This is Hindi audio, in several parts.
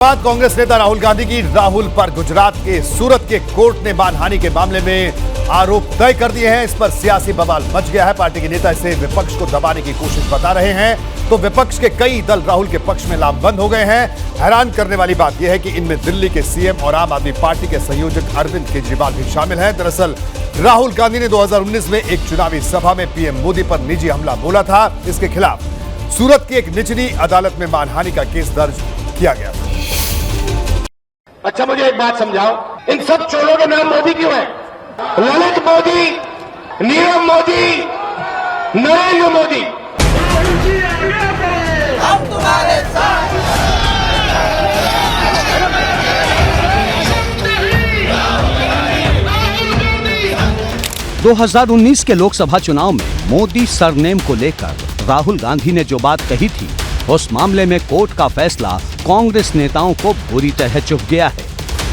बाद कांग्रेस नेता राहुल गांधी की राहुल पर गुजरात के सूरत के कोर्ट ने मानहानि के मामले में आरोप तय कर दिए हैं। इस पर सियासी बवाल मच गया है। पार्टी के नेता इसे विपक्ष को दबाने की कोशिश बता रहे हैं तो विपक्ष के कई दल राहुल के पक्ष में लामबंद हो गए हैं। हैरान करने वाली बात यह है कि इनमें दिल्ली के सीएम और आम आदमी पार्टी के संयोजक अरविंद केजरीवाल भी शामिल हैं। दरअसल राहुल गांधी ने 2019 में एक चुनावी सभा में पीएम मोदी पर निजी हमला बोला था। इसके खिलाफ सूरत की एक निचली अदालत में मानहानि का केस दर्ज किया गया था। अच्छा, मुझे एक बात समझाओ, इन सब चोरों के नाम मोदी क्यों है? ललित मोदी, नीरव मोदी, नरेंद्र मोदी। हम तुम्हारे साथ। 2019 के लोकसभा चुनाव में मोदी सरनेम को लेकर राहुल गांधी ने जो बात कही थी, उस मामले में कोर्ट का फैसला कांग्रेस नेताओं को बुरी तरह चुभ गया है।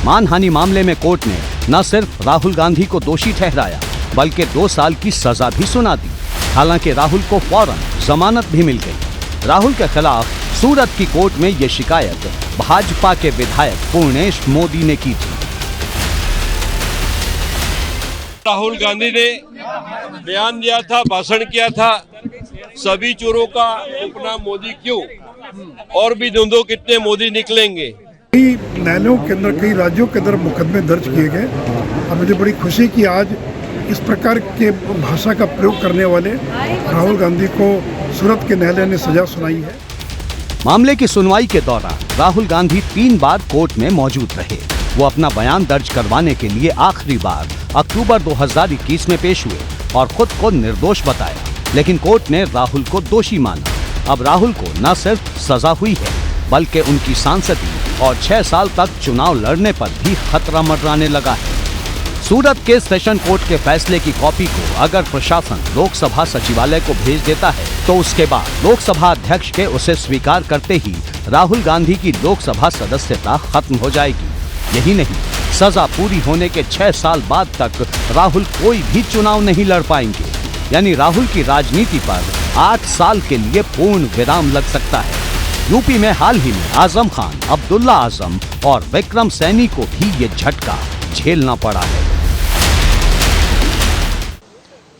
मानहानि मामले में कोर्ट ने न सिर्फ राहुल गांधी को दोषी ठहराया बल्कि 2 साल की सजा भी सुना दी। हालांकि राहुल को फौरन जमानत भी मिल गई। राहुल के खिलाफ सूरत की कोर्ट में ये शिकायत भाजपा के विधायक पूर्णेश मोदी ने की थी। राहुल गांधी ने बयान दिया था, भाषण किया था, सभी चोरों का उपनाम मोदी क्यों, और भी दो कितने मोदी निकलेंगे। कई न्यायालयों के अंदर, कई राज्यों के अंदर मुकदमे दर्ज किए गए और मुझे बड़ी खुशी कि आज इस प्रकार के भाषा का प्रयोग करने वाले राहुल गांधी को सूरत के न्यायालय ने सजा सुनाई है। मामले की सुनवाई के दौरान राहुल गांधी 3 बार कोर्ट में मौजूद रहे। वो अपना बयान दर्ज करवाने के लिए आखिरी बार अक्टूबर 2021 में पेश हुए और खुद को निर्दोष बताया, लेकिन कोर्ट ने राहुल को दोषी माना। अब राहुल को न सिर्फ सजा हुई है बल्कि उनकी सांसदी और 6 साल तक चुनाव लड़ने पर भी खतरा मंडराने लगा है। सूरत के सेशन कोर्ट के फैसले की कॉपी को अगर प्रशासन लोकसभा सचिवालय को भेज देता है तो उसके बाद लोकसभा अध्यक्ष के उसे स्वीकार करते ही राहुल गांधी की लोकसभा सदस्यता खत्म हो जाएगी। यही नहीं, सजा पूरी होने के 6 साल बाद तक राहुल कोई भी चुनाव नहीं लड़ पाएंगे। यानी राहुल की राजनीति पर 8 साल के लिए पूर्ण विराम लग सकता है। यूपी में हाल ही में आजम खान, अब्दुल्ला आजम और विक्रम सैनी को भी ये झटका झेलना पड़ा है।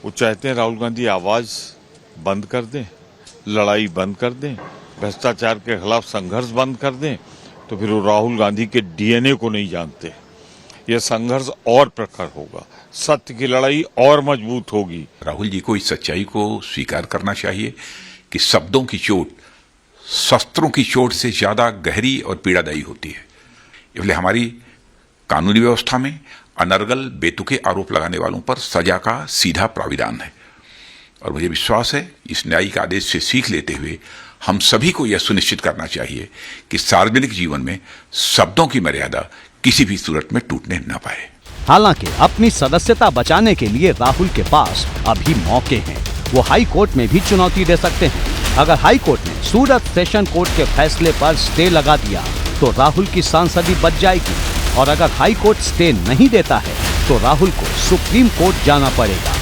वो चाहते हैं राहुल गांधी आवाज बंद कर दें, लड़ाई बंद कर दें, भ्रष्टाचार के खिलाफ संघर्ष बंद कर दें, तो फिर वो राहुल गांधी के डीएनए को नहीं जानते। यह संघर्ष और प्रखर होगा, सत्य की लड़ाई और मजबूत होगी। राहुल जी को इस सच्चाई को स्वीकार करना चाहिए कि शब्दों की चोट शस्त्रों की चोट से ज्यादा गहरी और पीड़ादायी होती है। इसलिए हमारी कानूनी व्यवस्था में अनर्गल बेतुके आरोप लगाने वालों पर सजा का सीधा प्राविधान है और मुझे विश्वास है इस न्यायिक आदेश से सीख लेते हुए हम सभी को यह सुनिश्चित करना चाहिए कि सार्वजनिक जीवन में शब्दों की मर्यादा किसी भी सूरत में टूटने न पाए। हालांकि अपनी सदस्यता बचाने के लिए राहुल के पास अभी मौके हैं। वो हाई कोर्ट में भी चुनौती दे सकते हैं। अगर हाई कोर्ट ने सूरत सेशन कोर्ट के फैसले पर स्टे लगा दिया तो राहुल की सांसदी बच जाएगी और अगर हाई कोर्ट स्टे नहीं देता है तो राहुल को सुप्रीम कोर्ट जाना पड़ेगा।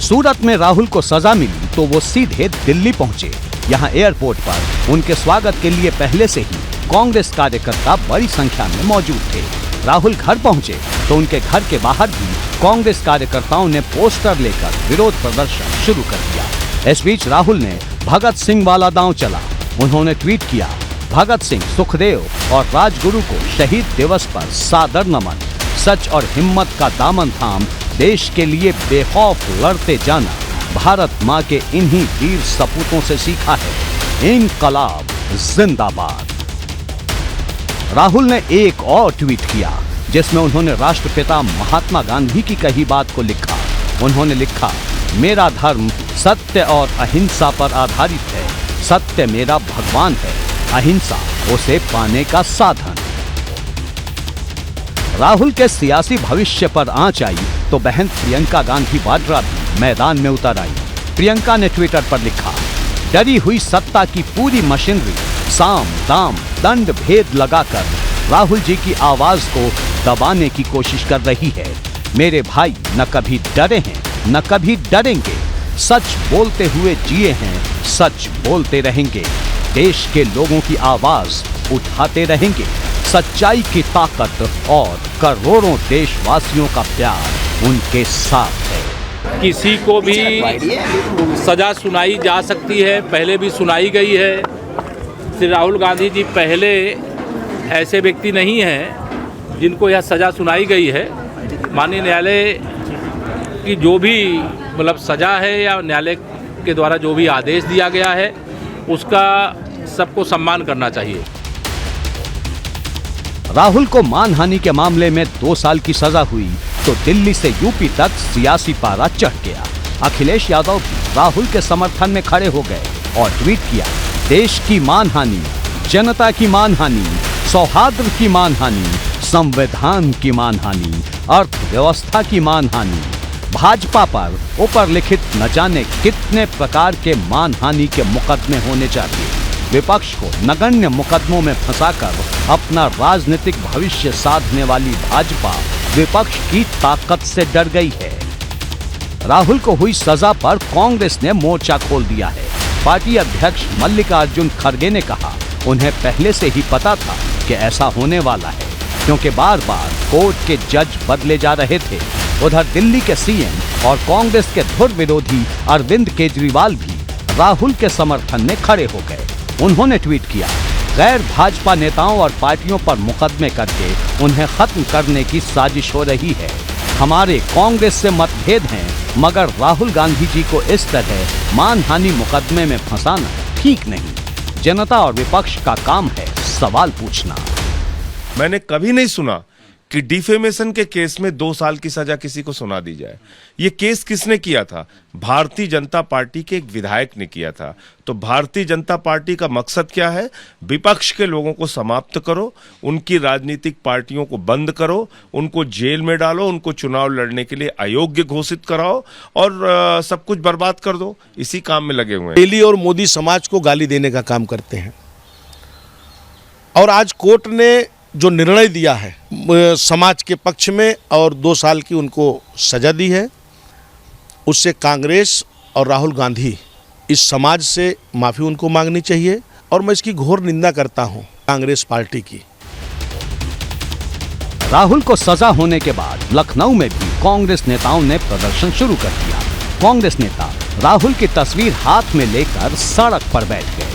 सूरत में राहुल को सजा मिली तो वो सीधे दिल्ली पहुंचे। यहाँ एयरपोर्ट पर उनके स्वागत के लिए पहले से ही कांग्रेस कार्यकर्ता बड़ी संख्या में मौजूद थे। राहुल घर पहुंचे तो उनके घर के बाहर भी कांग्रेस कार्यकर्ताओं ने पोस्टर लेकर विरोध प्रदर्शन शुरू कर दिया। इस बीच राहुल ने भगत सिंह वाला दांव चला। उन्होंने ट्वीट किया, भगत सिंह, सुखदेव और राजगुरु को शहीद दिवस पर सादर नमन। सच और हिम्मत का दामन थाम देश के लिए बेखौफ लड़ते जाना भारत माँ के इन्हीं वीर सपूतों से सीखा है। इनकलाब जिंदाबाद। राहुल ने एक और ट्वीट किया जिसमें उन्होंने राष्ट्रपिता महात्मा गांधी की कही बात को लिखा। उन्होंने लिखा, मेरा धर्म सत्य और अहिंसा पर आधारित है। सत्य मेरा भगवान है, अहिंसा उसे पाने का साधन। राहुल के सियासी भविष्य पर आंच आई तो बहन प्रियंका गांधी वाड्रा भी मैदान में उतर आई। प्रियंका ने ट्विटर पर लिखा, डरी हुई सत्ता की पूरी मशीनरी साम दाम दंड भेद लगाकर राहुल जी की आवाज को दबाने की कोशिश कर रही है। मेरे भाई न कभी डरे हैं न कभी डरेंगे। सच बोलते हुए जिए हैं, सच बोलते रहेंगे। देश के लोगों की आवाज उठाते रहेंगे। सच्चाई की ताकत और करोड़ों देशवासियों का प्यार उनके साथ है। किसी को भी सजा सुनाई जा सकती है, पहले भी सुनाई गई है। श्री राहुल गांधी जी पहले ऐसे व्यक्ति नहीं हैं जिनको यह सजा सुनाई गई है। माननीय न्यायालय की जो भी मतलब सजा है या न्यायालय के द्वारा जो भी आदेश दिया गया है उसका सबको सम्मान करना चाहिए। राहुल को मानहानि के मामले में 2 साल की सजा हुई तो दिल्ली से यूपी तक सियासी पारा चढ़ गया। अखिलेश यादव भी राहुल के समर्थन में खड़े हो गए और ट्वीट किया, देश की मानहानि, जनता की मानहानि, सौहार्द की मानहानि, संविधान की मानहानि, अर्थव्यवस्था की मानहानि। भाजपा पर ऊपर लिखित न जाने कितने प्रकार के मानहानि के मुकदमे होने चाहिए। विपक्ष को नगण्य मुकदमों में फंसाकर अपना राजनीतिक भविष्य साधने वाली भाजपा विपक्ष की ताकत से डर गई है। राहुल को हुई सजा पर कांग्रेस ने मोर्चा खोल दिया है। पार्टी अध्यक्ष मल्लिकार्जुन खड़गे ने कहा, उन्हें पहले से ही पता था कि ऐसा होने वाला है, क्योंकि बार बार कोर्ट के जज बदले जा रहे थे। उधर दिल्ली के सीएम और कांग्रेस के धुर विरोधी अरविंद केजरीवाल भी राहुल के समर्थन में खड़े हो गए। उन्होंने ट्वीट किया, गैर भाजपा नेताओं और पार्टियों पर मुकदमे करके उन्हें खत्म करने की साजिश हो रही है। हमारे कांग्रेस से मतभेद हैं, मगर राहुल गांधी जी को इस तरह मानहानि मुकदमे में फंसाना ठीक नहीं। जनता और विपक्ष का काम है सवाल पूछना। मैंने कभी नहीं सुना कि डिफेमेशन के केस में 2 साल की सजा किसी को सुना दी जाए। ये केस किसने किया था? भारतीय जनता पार्टी के एक विधायक ने किया था। तो भारतीय जनता पार्टी का मकसद क्या है? विपक्ष के लोगों को समाप्त करो, उनकी राजनीतिक पार्टियों को बंद करो, उनको जेल में डालो, उनको चुनाव लड़ने के लिए अयोग्य घोषित कराओ और सब कुछ बर्बाद कर दो। इसी काम में लगे हुए हैं। दिल्ली और मोदी समाज को गाली देने का काम करते हैं और आज कोर्ट ने जो निर्णय दिया है समाज के पक्ष में और 2 साल की उनको सजा दी है, उससे कांग्रेस और राहुल गांधी इस समाज से माफ़ी उनको मांगनी चाहिए और मैं इसकी घोर निंदा करता हूं कांग्रेस पार्टी की। राहुल को सजा होने के बाद लखनऊ में भी कांग्रेस नेताओं ने प्रदर्शन शुरू कर दिया। कांग्रेस नेता राहुल की तस्वीर हाथ में लेकर सड़क पर बैठ गए।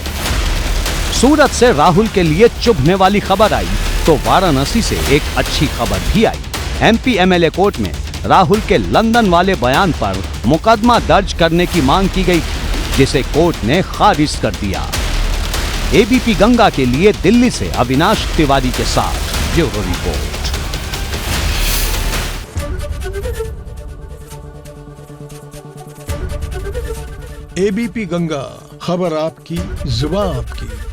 सूरत से राहुल के लिए चुभने वाली खबर आई तो वाराणसी से एक अच्छी खबर भी आई। एमपी एमएलए कोर्ट में राहुल के लंदन वाले बयान पर मुकदमा दर्ज करने की मांग की गई थी, जिसे कोर्ट ने खारिज कर दिया। एबीपी गंगा के लिए दिल्ली से अविनाश तिवारी के साथ ब्यूरो रिपोर्ट। एबीपी गंगा, खबर आपकी, जुबान आपकी।